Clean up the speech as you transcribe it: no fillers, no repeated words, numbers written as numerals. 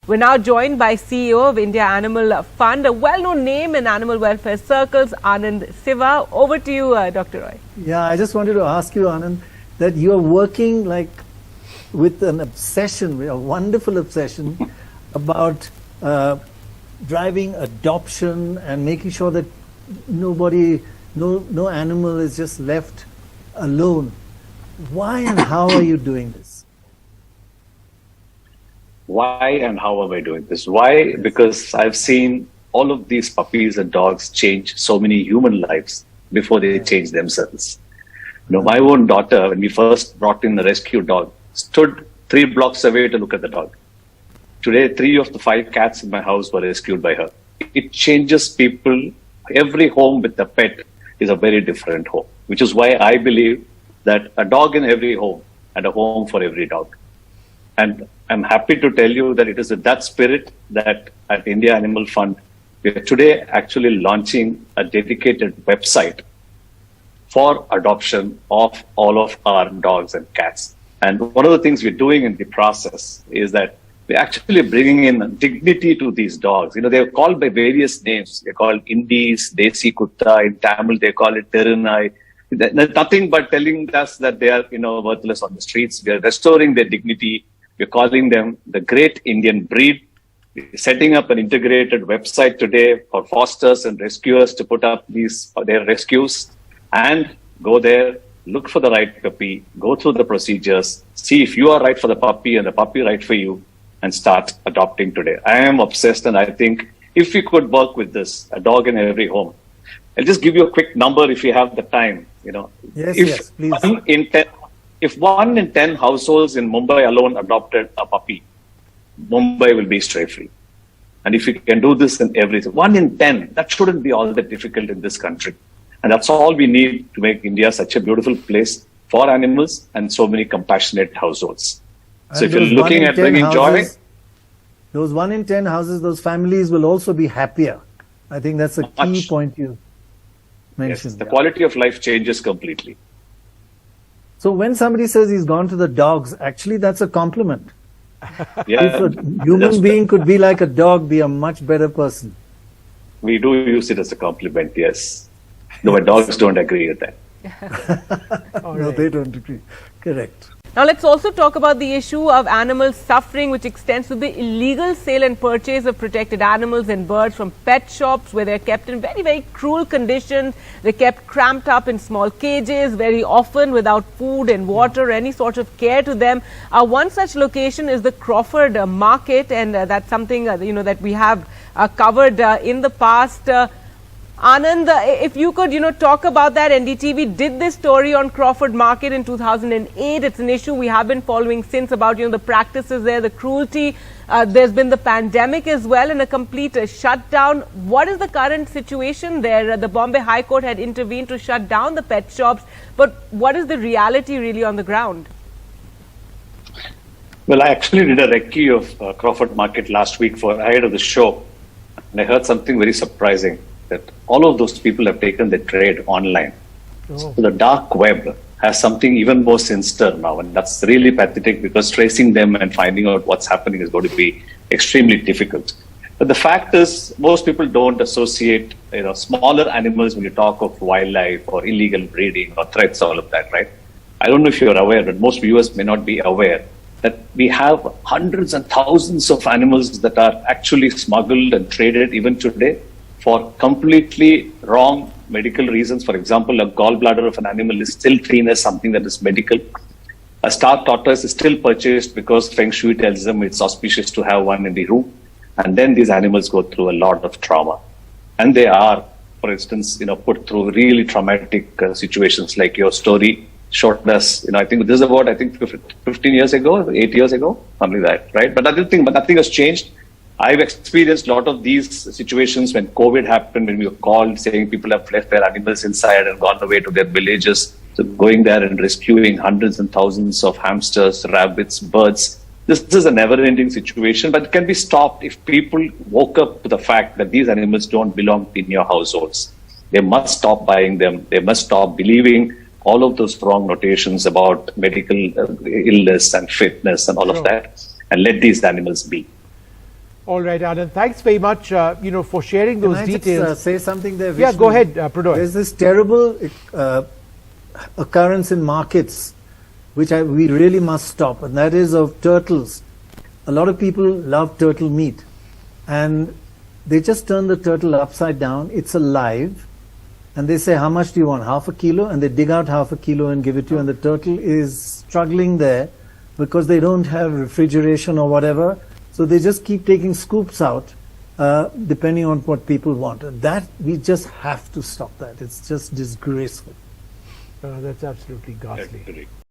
We're now joined by CEO of India Animal Fund, a well-known name in animal welfare circles, Anand Siva. Over to you, Dr. Roy. Yeah, I just wanted to ask you, Anand, that you are working like with an obsession, a wonderful obsession about driving adoption and making sure that no animal is just left alone. Why and how are you doing this? Why and how am I doing this? Why? Because I've seen all of these puppies and dogs change so many human lives before they change themselves. My own daughter, when we first brought in the rescue dog, stood 3 blocks away to look at the dog. Today, 3 of the 5 cats in my house were rescued by her. It changes people. Every home with a pet is a very different home, which is why I believe that a dog in every home and a home for every dog. And I'm happy to tell you that it is with that spirit that at India Animal Fund, we are today actually launching a dedicated website for adoption of all of our dogs and cats. And one of the things we're doing in the process is that we're actually bringing in dignity to these dogs. They're called by various names. They're called Indies, Desi Kutta. In Tamil, they call it Terunai. Nothing but telling us that they are, worthless on the streets. We are restoring their dignity. We're calling them the great Indian breed. We're setting up an integrated website today for fosters and rescuers to put up their rescues and go there, look for the right puppy, go through the procedures, see if you are right for the puppy and the puppy right for you, and start adopting today. I am obsessed, and I think if we could work with this, a dog in every home. I'll just give you a quick number if you have the time. Yes, please. If 1 in 10 households in Mumbai alone adopted a puppy, Mumbai will be stray-free. And if we can do this in everything, 1 in 10, that shouldn't be all that difficult in this country. And that's all we need to make India such a beautiful place for animals and so many compassionate households. And so if you're looking at bringing joy, those 1 in 10 houses, those families will also be happier. I think that's a key point you mentioned. Yes, the quality of life changes completely. So when somebody says he's gone to the dogs, actually that's a compliment. Yeah, if a human being could be like a dog, be a much better person. We do use it as a compliment, yes. No, but dogs don't agree with that. No, they don't agree. Correct. Now let's also talk about the issue of animal suffering, which extends to the illegal sale and purchase of protected animals and birds from pet shops, where they're kept in very, very cruel conditions. They're kept cramped up in small cages, very often without food and water, any sort of care to them. One such location is the Crawford Market, and that's something that we have covered in the past. Anand, if you could, talk about that. NDTV did this story on Crawford Market in 2008. It's an issue we have been following since about, the practices there, the cruelty. There's been the pandemic as well and a complete shutdown. What is the current situation there? The Bombay High Court had intervened to shut down the pet shops. But what is the reality really on the ground? Well, I actually did a recce of Crawford Market last week ahead of the show. And I heard something very surprising, that all of those people have taken the trade online. Oh. So the dark web has something even more sinister now, and that's really pathetic because tracing them and finding out what's happening is going to be extremely difficult. But the fact is, most people don't associate smaller animals when you talk of wildlife or illegal breeding or threats, all of that, right? I don't know if you're aware, but most viewers may not be aware that we have hundreds and thousands of animals that are actually smuggled and traded even today for completely wrong medical reasons. For example, a gallbladder of an animal is still seen as something that is medical. A star tortoise is still purchased because Feng Shui tells them it's auspicious to have one in the room. And then these animals go through a lot of trauma. And they are, for instance, put through really traumatic situations like your story showed us. I think this is about, 15 years ago, 8 years ago, something like that, right? But nothing has changed. I've experienced a lot of these situations when COVID happened, when we were called saying people have left their animals inside and gone away to their villages. So going there and rescuing hundreds and thousands of hamsters, rabbits, birds. This is a never-ending situation, but it can be stopped if people woke up to the fact that these animals don't belong in your households. They must stop buying them. They must stop believing all of those wrong notations about medical illness and fitness and all of that, and let these animals be. All right, Anand. Thanks very much, for sharing those Can I details. just say something there? Yeah, Vishnu? go ahead, Pradoi. There's this terrible occurrence in markets which we really must stop, and that is of turtles. A lot of people love turtle meat, and they just turn the turtle upside down. It's alive, and they say, how much do you want? Half a kilo? And they dig out half a kilo and give it to you, and the turtle is struggling there because they don't have refrigeration or whatever, so they just keep taking scoops out depending on what people want. And that, we just have to stop that. It's just disgraceful. That's absolutely ghastly. Agree.